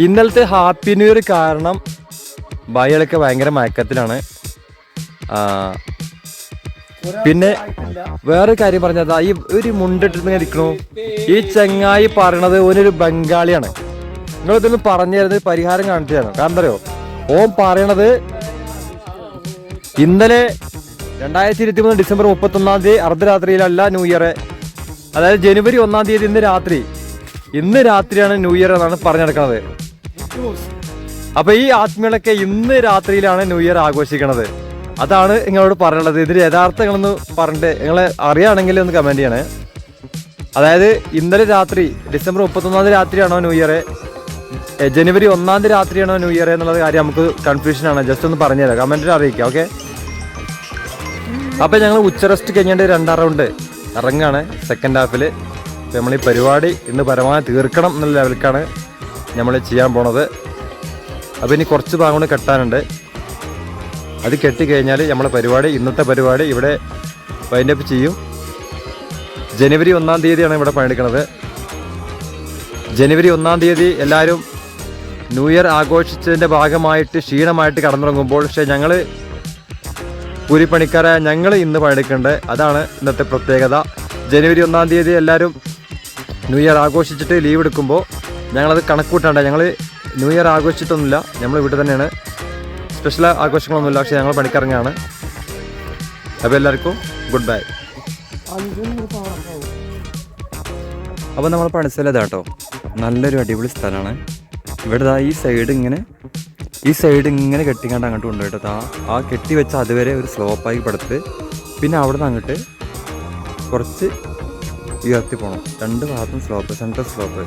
ഇന്നലത്തെ happy new year കാരണം ബായികളൊക്കെ ഭയങ്കര മയക്കത്തിലാണ്. പിന്നെ വേറൊരു കാര്യം പറഞ്ഞതാ, ഈ ഒരു മുണ്ടിട്ട് ഇരിക്കണു ഈ ചങ്ങായി പറയണത് ഓനൊരു ബംഗാളിയാണ്. നിങ്ങളിതൊന്ന് പറഞ്ഞു തരുന്നത് പരിഹാരം കാണിച്ചു തരണം. കാരണം എന്താ അറിയോ, ഓൻ പറയണത് ഇന്നലെ 2023 ഡിസംബർ 31 അർദ്ധരാത്രിയിലല്ല ന്യൂ ഇയർ, അതായത് ജനുവരി 1 ഇന്ന് രാത്രിയാണ് ന്യൂ ഇയർ എന്നാണ് പറഞ്ഞു നടക്കുന്നത്. അപ്പൊ ഈ ആത്മീയളൊക്കെ ഇന്ന് രാത്രിയിലാണ് ന്യൂ ഇയർ ആഘോഷിക്കണത്. അതാണ് നിങ്ങളോട് പറയുന്നത്. ഇതിന് യഥാർത്ഥങ്ങളൊന്ന് പറഞ്ഞിട്ട് നിങ്ങൾ അറിയുകയാണെങ്കിൽ ഒന്ന് കമന്റ് ചെയ്യണേ. അതായത് ഇന്നലെ രാത്രി ഡിസംബർ 31 രാത്രിയാണോ ന്യൂ ഇയർ, ജനുവരി 1 രാത്രിയാണോ ന്യൂ ഇയർ എന്നുള്ള കാര്യം നമുക്ക് കൺഫ്യൂഷൻ ആണ്. ജസ്റ്റ് ഒന്ന് പറഞ്ഞുതരാം, കമന്റിൽ അറിയിക്കാം. ഓക്കെ, അപ്പൊ ഞങ്ങൾ ഉച്ച റെസ്റ്റ് കഴിഞ്ഞിട്ട് 2 റൗണ്ട് ഇറങ്ങാണ് സെക്കൻഡ് ഹാഫിൽ. നമ്മൾ ഈ പരിപാടി ഇന്ന് പരമാവധി തീർക്കണം എന്നുള്ള ലെവലിലേക്കാണ് നമ്മൾ ചെയ്യാൻ പോണത്. അപ്പോൾ ഇനി കുറച്ച് ഭാഗം കൊണ്ട് കെട്ടാനുണ്ട്. അത് കെട്ടിക്കഴിഞ്ഞാൽ നമ്മളെ പരിപാടി, ഇന്നത്തെ പരിപാടി ഇവിടെ വൈൻഡപ്പ് ചെയ്യും. ജനുവരി 1 ഇവിടെ പണിയെടുക്കുന്നത്. ജനുവരി 1 എല്ലാവരും ന്യൂ ഇയർ ആഘോഷിച്ചതിൻ്റെ ഭാഗമായിട്ട് ക്ഷീണമായിട്ട് കടന്നുറങ്ങുമ്പോൾ, പക്ഷേ ഞങ്ങൾ കൂലിപ്പണിക്കാരായ ഞങ്ങൾ ഇന്ന് പണിയെടുക്കേണ്ടത്. അതാണ് ഇന്നത്തെ പ്രത്യേകത. ജനുവരി 1 എല്ലാവരും ന്യൂ ഇയർ ആഘോഷിച്ചിട്ട് ലീവ് എടുക്കുമ്പോൾ ഞങ്ങളത് കണക്കൂട്ടാണ്ട്. ഞങ്ങൾ ന്യൂ ഇയർ ആഘോഷിച്ചിട്ടൊന്നുമില്ല, നമ്മൾ ഇവിടെ തന്നെയാണ്, സ്പെഷ്യൽ ആഘോഷങ്ങളൊന്നുമില്ല, പക്ഷേ ഞങ്ങൾ പണിക്കിറങ്ങുകയാണ്. അപ്പോൾ എല്ലാവർക്കും ഗുഡ് ബൈ. അപ്പോൾ നമ്മൾ പണിസ്ഥലം ഇതാട്ടോ, നല്ലൊരു അടിപൊളി സ്ഥലമാണ്. ഇവിടെ ഈ സൈഡ് ഇങ്ങനെ കെട്ടിക്കാണ്ട് അങ്ങോട്ട് കൊണ്ടുപോയിട്ട് ആ കെട്ടി വെച്ച അതുവരെ ഒരു സ്ലോപ്പായി പടുത്ത്, പിന്നെ അവിടെ നിന്ന് അങ്ങോട്ട് കുറച്ച് ഉയർത്തി പോകണം. 2 ഭാഗത്തും സ്ലോപ്പ്, സെൻട്രൽ സ്ലോപ്പ്.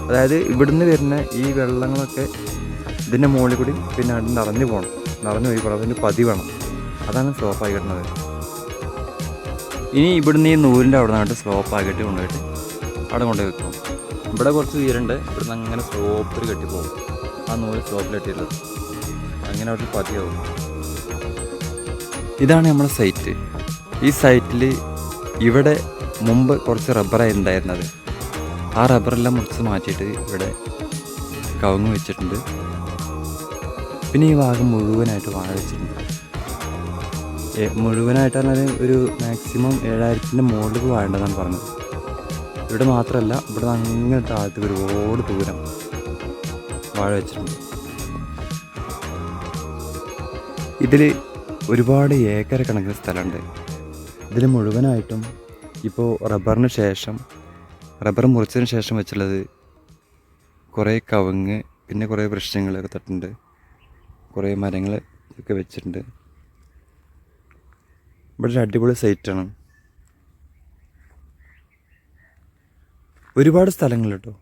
അതായത് ഇവിടുന്ന് വരുന്ന ഈ വെള്ളങ്ങളൊക്കെ ഇതിൻ്റെ മുകളിൽ കൂടി പിന്നെ അവിടെ നിറഞ്ഞു പോകണം, നിറഞ്ഞു പോയി പോകണം. അതിൻ്റെ പതി വേണം, അതാണ് സ്ലോപ്പായി കിട്ടുന്നത്. ഇനി ഇവിടുന്ന് ഈ നൂലിൻ്റെ അവിടെ നിന്നിട്ട് സ്ലോപ്പാക്കിയിട്ട് കൊണ്ടുപോയിട്ട് അവിടെ കൊണ്ടുപോയി വെക്കും. ഇവിടെ കുറച്ച് ഉയരുണ്ട്, ഇവിടുന്ന് അങ്ങനെ സ്ലോപ്പിൽ കെട്ടിപ്പോകും. ആ നൂല് സ്ലോപ്പിൽ കെട്ടിയിട്ടുള്ളത് അങ്ങനെ അവിടെ പതിയാവും. ഇതാണ് നമ്മുടെ സൈറ്റ്. ഈ സൈറ്റിൽ ഇവിടെ മുമ്പ് കുറച്ച് റബ്ബറായി ഉണ്ടായിരുന്നത്. ആ റബ്ബറെല്ലാം മുറിച്ച് മാറ്റിയിട്ട് ഇവിടെ കവുങ്ങ് വെച്ചിട്ടുണ്ട്. പിന്നെ ഈ ഭാഗം മുഴുവനായിട്ട് വാഴ വെച്ചിട്ടുണ്ട്. മുഴുവനായിട്ട് പറഞ്ഞാൽ ഒരു മാക്സിമം 7000-ൻ്റെ മുകളിൽ വാഴേണ്ടതാണ് പറഞ്ഞത്. ഇവിടെ മാത്രമല്ല, ഇവിടെ അങ്ങനെ താഴത്ത് ഒരുപാട് ദൂരം വാഴ വെച്ചിട്ടുണ്ട്. ഇതിൽ ഒരുപാട് ഏക്കർ കണക്കിന് സ്ഥലമുണ്ട്. ഇതിൽ മുഴുവനായിട്ടും ഇപ്പോൾ റബ്ബർ മുറിച്ചതിന് ശേഷം വെച്ചുള്ളത് കുറേ കവുങ്ങ്, പിന്നെ കുറേ വൃക്ഷങ്ങളൊക്കെ തട്ടുണ്ട്, കുറേ മരങ്ങൾ ഒക്കെ വെച്ചിട്ടുണ്ട്. ഇവിടെ ഒരു അടിപൊളി സൈറ്റാണ്. ഒരുപാട് സ്ഥലങ്ങൾ കേട്ടോ.